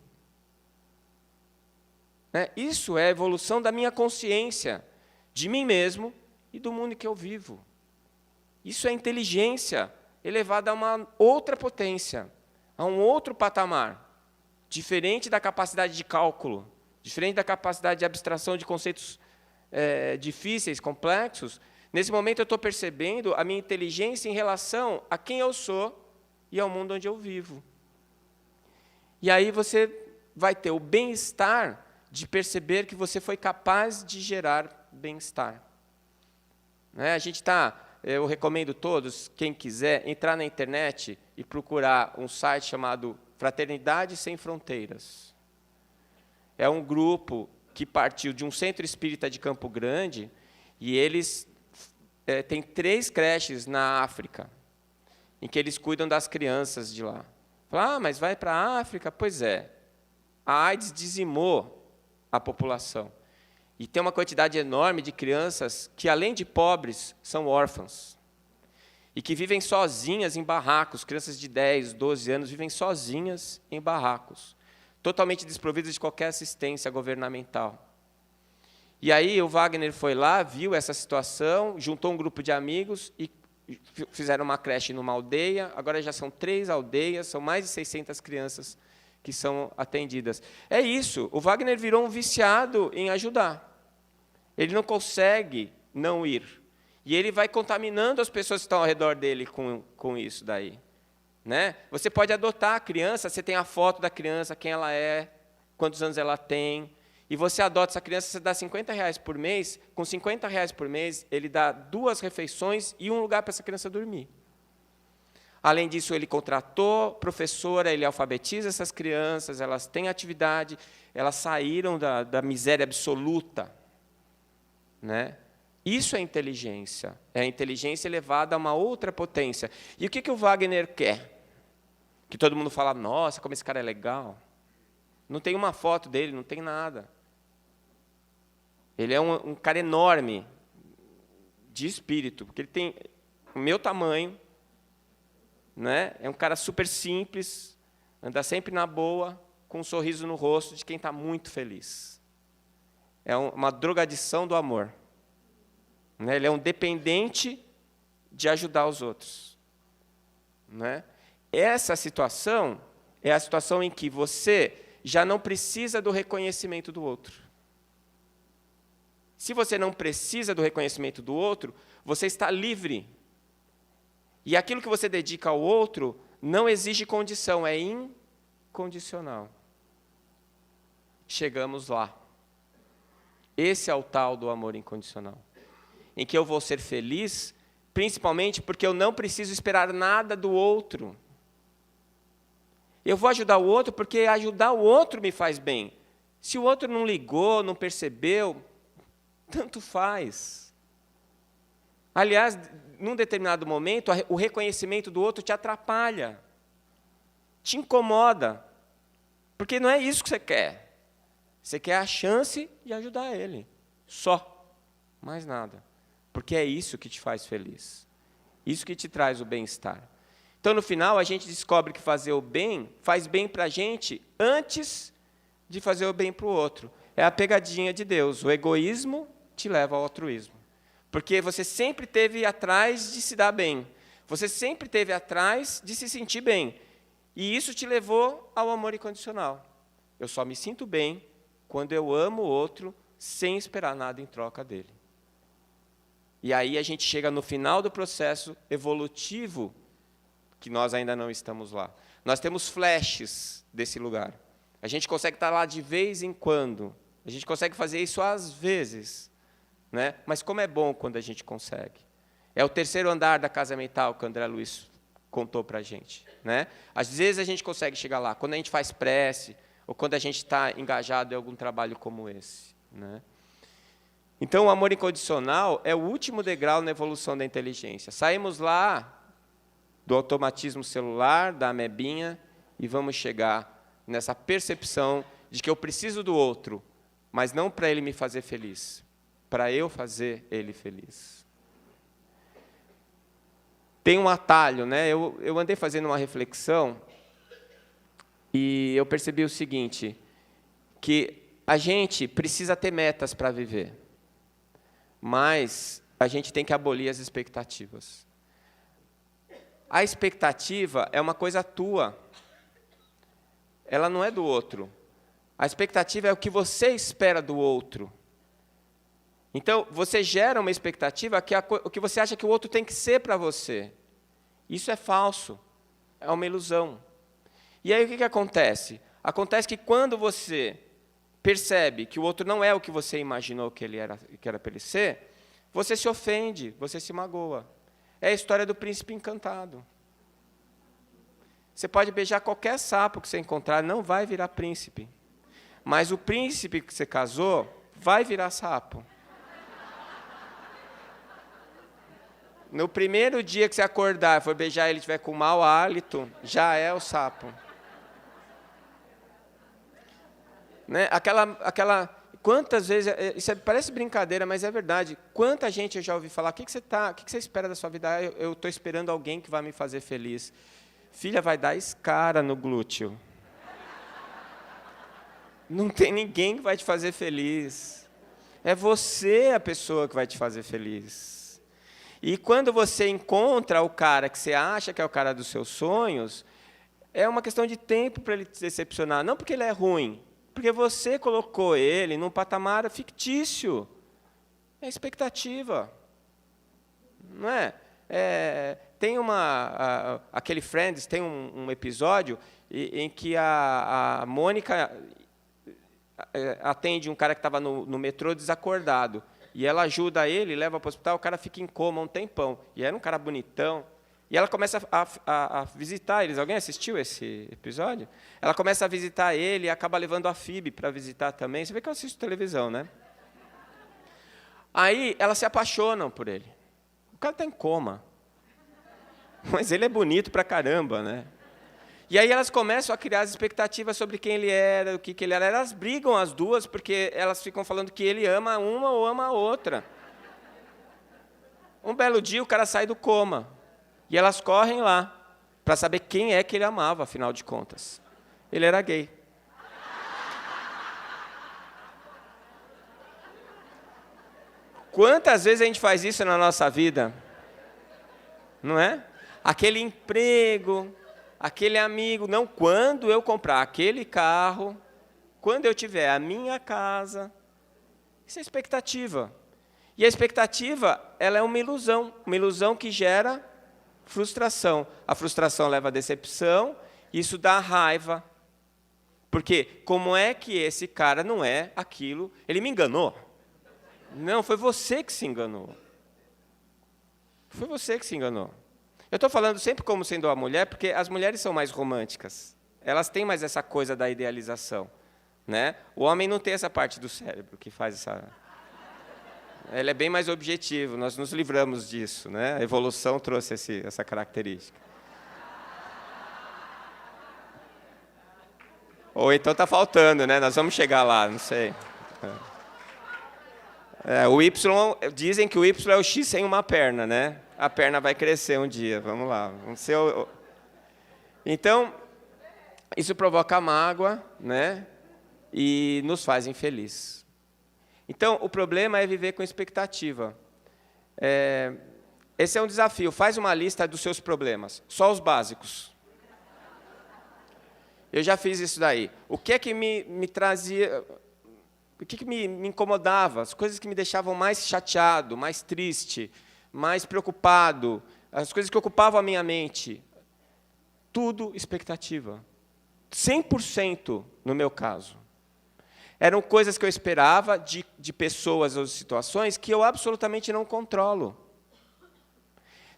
Isso é a evolução da minha consciência, de mim mesmo e do mundo em que eu vivo. Isso é inteligência elevada a uma outra potência, a um outro patamar, diferente da capacidade de cálculo, diferente da capacidade de abstração de conceitos difíceis, complexos. Nesse momento eu estou percebendo a minha inteligência em relação a quem eu sou e ao mundo onde eu vivo. E aí você vai ter o bem-estar de perceber que você foi capaz de gerar bem-estar. A gente está... Eu recomendo a todos, quem quiser, entrar na internet e procurar um site chamado Fraternidade Sem Fronteiras. É um grupo que partiu de um centro espírita de Campo Grande e eles têm 3 creches na África, em que eles cuidam das crianças de lá. Fala, mas vai para a África? Pois é. A AIDS dizimou a população. E tem uma quantidade enorme de crianças que, além de pobres, são órfãs. E que vivem sozinhas em barracos. Crianças de 10, 12 anos vivem sozinhas em barracos. Totalmente desprovidas de qualquer assistência governamental. E aí o Wagner foi lá, viu essa situação, juntou um grupo de amigos e fizeram uma creche numa aldeia. Agora já são 3 aldeias, são mais de 600 crianças que são atendidas. É isso, o Wagner virou um viciado em ajudar. Ele não consegue não ir. E ele vai contaminando as pessoas que estão ao redor dele com isso daí. Você pode adotar a criança, você tem a foto da criança, quem ela é, quantos anos ela tem, e você adota essa criança, você dá R$50 por mês, com R$50 por mês, ele dá 2 refeições e um lugar para essa criança dormir. Além disso, ele contratou professora, ele alfabetiza essas crianças, elas têm atividade, elas saíram da miséria absoluta. Isso é a inteligência elevada a uma outra potência. E o que o Wagner quer? Que todo mundo fala, nossa, como esse cara é legal. Não tem uma foto dele, não tem nada. Ele é um cara enorme de espírito, porque ele tem o meu tamanho, é um cara super simples, anda sempre na boa, com um sorriso no rosto de quem está muito feliz. É uma drogadição do amor. Ele é um dependente de ajudar os outros. Essa situação é a situação em que você já não precisa do reconhecimento do outro. Se você não precisa do reconhecimento do outro, você está livre. E aquilo que você dedica ao outro não exige condição, é incondicional. Chegamos lá. Esse é o tal do amor incondicional. Em que eu vou ser feliz, principalmente porque eu não preciso esperar nada do outro. Eu vou ajudar o outro porque ajudar o outro me faz bem. Se o outro não ligou, não percebeu, tanto faz. Aliás, num determinado momento, o reconhecimento do outro te atrapalha, te incomoda, porque não é isso que você quer. Você quer a chance de ajudar ele, só, mais nada. Porque é isso que te faz feliz, isso que te traz o bem-estar. Então, no final, a gente descobre que fazer o bem faz bem para a gente antes de fazer o bem para o outro. É a pegadinha de Deus, o egoísmo te leva ao altruísmo. Porque você sempre esteve atrás de se dar bem. Você sempre esteve atrás de se sentir bem. E isso te levou ao amor incondicional. Eu só me sinto bem quando eu amo o outro sem esperar nada em troca dele. E aí a gente chega no final do processo evolutivo, que nós ainda não estamos lá. Nós temos flashes desse lugar. A gente consegue estar lá de vez em quando. A gente consegue fazer isso às vezes. Mas como é bom quando a gente consegue. É o 3º andar da casa mental que o André Luiz contou para a gente, né? Às vezes a gente consegue chegar lá, quando a gente faz prece, ou quando a gente está engajado em algum trabalho como esse, né? Então, o amor incondicional é o último degrau na evolução da inteligência. Saímos lá do automatismo celular, da amebinha, e vamos chegar nessa percepção de que eu preciso do outro, mas não para ele me fazer feliz, para eu fazer ele feliz. Tem um atalho, né? Eu andei fazendo uma reflexão e eu percebi o seguinte, que a gente precisa ter metas para viver, mas a gente tem que abolir as expectativas. A expectativa é uma coisa tua, ela não é do outro. A expectativa é o que você espera do outro. Então, você gera uma expectativa que o que você acha que o outro tem que ser para você. Isso é falso, é uma ilusão. E aí o que acontece? Acontece que quando você percebe que o outro não é o que você imaginou que era para ele ser, você se ofende, você se magoa. É a história do príncipe encantado. Você pode beijar qualquer sapo que você encontrar, não vai virar príncipe. Mas o príncipe que você casou vai virar sapo. No primeiro dia que você acordar e for beijar ele e estiver com mau hálito, já é o sapo. Né? Quantas vezes, isso parece brincadeira, mas é verdade. Quanta gente eu já ouvi falar, o que você espera da sua vida? Eu estou esperando alguém que vai me fazer feliz. Filha, vai dar escara no glúteo. Não tem ninguém que vai te fazer feliz. É você a pessoa que vai te fazer feliz. E quando você encontra o cara que você acha que é o cara dos seus sonhos, é uma questão de tempo para ele te decepcionar. Não porque ele é ruim, porque você colocou ele num patamar fictício. É expectativa. Não é? Tem aquele Friends, tem um episódio em que a Mônica atende um cara que estava no metrô desacordado. E ela ajuda ele, leva para o hospital, o cara fica em coma um tempão. E era um cara bonitão. E ela começa a visitar eles. Alguém assistiu esse episódio? Ela começa a visitar ele e acaba levando a Phoebe para visitar também. Você vê que eu assisto televisão, né? Aí elas se apaixonam por ele. O cara está em coma. Mas ele é bonito pra caramba, né? E aí elas começam a criar as expectativas sobre quem ele era, o que ele era. Elas brigam as duas, porque elas ficam falando que ele ama uma ou ama a outra. Um belo dia, o cara sai do coma. E elas correm lá, para saber quem é que ele amava, afinal de contas. Ele era gay. Quantas vezes a gente faz isso na nossa vida? Não é? Aquele emprego, aquele amigo. Não, quando eu comprar aquele carro, quando eu tiver a minha casa. Isso é expectativa. E a expectativa, ela é uma ilusão que gera frustração. A frustração leva à decepção, isso dá raiva. Porque como é que esse cara não é aquilo? Ele me enganou. Não, foi você que se enganou. Foi você que se enganou. Eu estou falando sempre como sendo a mulher, porque as mulheres são mais românticas. Elas têm mais essa coisa da idealização. Né? O homem não tem essa parte do cérebro que faz essa... Ele é bem mais objetivo, nós nos livramos disso. Né? A evolução trouxe essa característica. Ou então está faltando, né? Nós vamos chegar lá, não sei. O Y, dizem que o Y é o X sem uma perna, né? A perna vai crescer um dia, vamos lá. Vamos ser Então, isso provoca mágoa, né? E nos faz infeliz. Então, o problema é viver com expectativa. Esse é um desafio. Faz uma lista dos seus problemas, só os básicos. Eu já fiz isso daí. O que é que me trazia... O que me incomodava? As coisas que me deixavam mais chateado, mais triste, mais preocupado, as coisas que ocupavam a minha mente. Tudo expectativa. 100% no meu caso. Eram coisas que eu esperava de pessoas ou situações que eu absolutamente não controlo.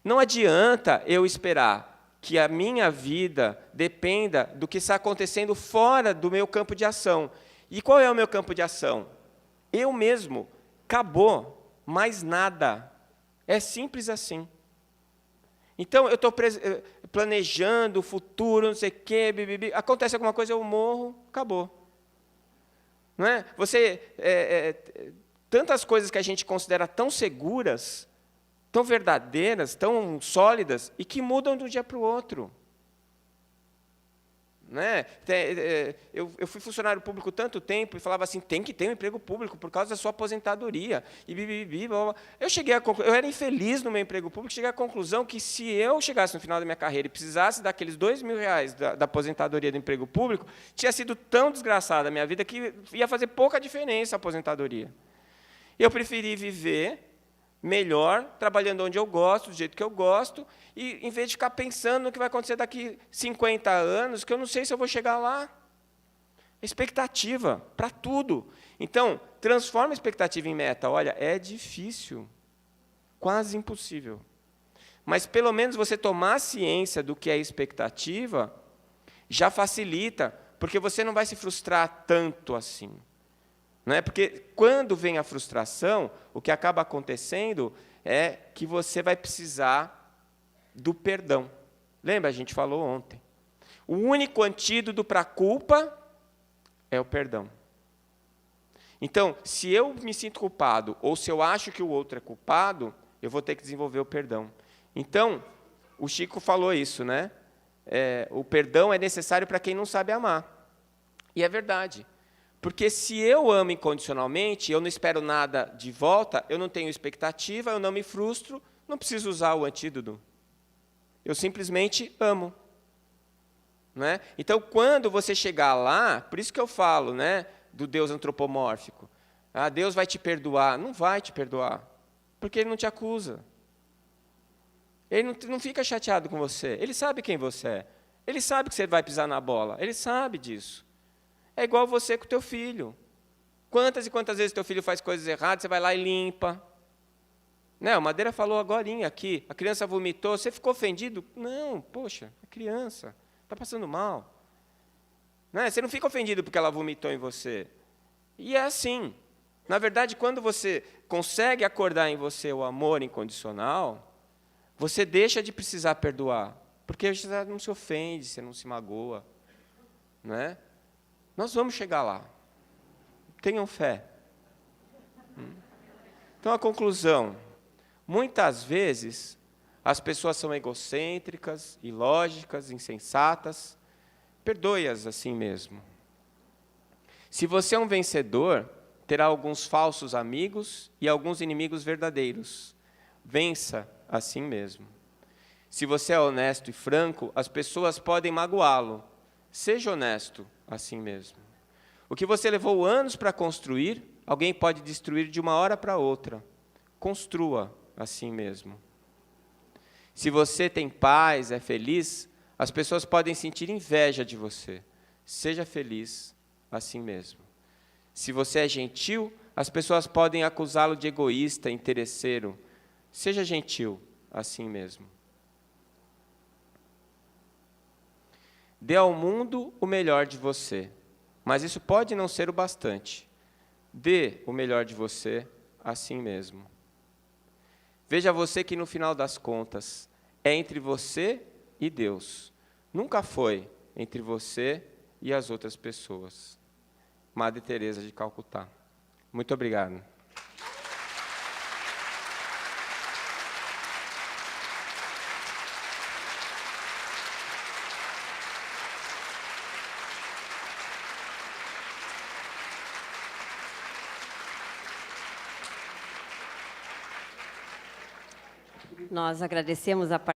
Não adianta eu esperar que a minha vida dependa do que está acontecendo fora do meu campo de ação. E qual é o meu campo de ação? Eu mesmo. Acabou. Mais nada. É simples assim. Então, eu estou planejando o futuro, não sei o quê, bibibi. Acontece alguma coisa, eu morro, acabou. Não é? Tantas coisas que a gente considera tão seguras, tão verdadeiras, tão sólidas, e que mudam de um dia para o outro. Né? Eu fui funcionário público tanto tempo e falava assim, tem que ter um emprego público por causa da sua aposentadoria. E bibibi, blá, blá. Eu era infeliz no meu emprego público, cheguei à conclusão que se eu chegasse no final da minha carreira e precisasse daqueles R$2.000 da aposentadoria do emprego público, tinha sido tão desgraçada a minha vida que ia fazer pouca diferença a aposentadoria. Eu preferi viver melhor, trabalhando onde eu gosto, do jeito que eu gosto, e em vez de ficar pensando no que vai acontecer daqui 50 anos, que eu não sei se eu vou chegar lá. Expectativa para tudo. Então, transforma a expectativa em meta. Olha, é difícil, quase impossível. Mas, pelo menos, você tomar ciência do que é expectativa, já facilita, porque você não vai se frustrar tanto assim. Não é? Porque, quando vem a frustração, o que acaba acontecendo é que você vai precisar do perdão. Lembra? A gente falou ontem. O único antídoto para a culpa é o perdão. Então, se eu me sinto culpado, ou se eu acho que o outro é culpado, eu vou ter que desenvolver o perdão. Então, o Chico falou isso, né? O perdão é necessário para quem não sabe amar. E é verdade. Porque se eu amo incondicionalmente, eu não espero nada de volta, eu não tenho expectativa, eu não me frustro, não preciso usar o antídoto. Eu simplesmente amo. Né? Então, quando você chegar lá, por isso que eu falo, né, do Deus antropomórfico. Deus vai te perdoar. Não vai te perdoar, porque Ele não te acusa. Ele não fica chateado com você. Ele sabe quem você é. Ele sabe que você vai pisar na bola. Ele sabe disso. É igual você com o teu filho. Quantas e quantas vezes teu filho faz coisas erradas, você vai lá e limpa. Né? O Madeira falou agorinha aqui, a criança vomitou, você ficou ofendido? Não, poxa, é criança, está passando mal. Né? Você não fica ofendido porque ela vomitou em você. E é assim. Na verdade, quando você consegue acordar em você o amor incondicional, você deixa de precisar perdoar, porque você não se ofende, você não se magoa. Né? Nós vamos chegar lá. Tenham fé. Então, a conclusão. Muitas vezes, as pessoas são egocêntricas, ilógicas, insensatas. Perdoe-as assim mesmo. Se você é um vencedor, terá alguns falsos amigos e alguns inimigos verdadeiros. Vença assim mesmo. Se você é honesto e franco, as pessoas podem magoá-lo. Seja honesto assim mesmo. O que você levou anos para construir, alguém pode destruir de uma hora para outra. Construa assim mesmo. Se você tem paz, é feliz, as pessoas podem sentir inveja de você. Seja feliz assim mesmo. Se você é gentil, as pessoas podem acusá-lo de egoísta, interesseiro. Seja gentil assim mesmo. Dê ao mundo o melhor de você, mas isso pode não ser o bastante. Dê o melhor de você assim mesmo. Veja você que, no final das contas, é entre você e Deus. Nunca foi entre você e as outras pessoas. Madre Teresa de Calcutá. Muito obrigado. Nós agradecemos a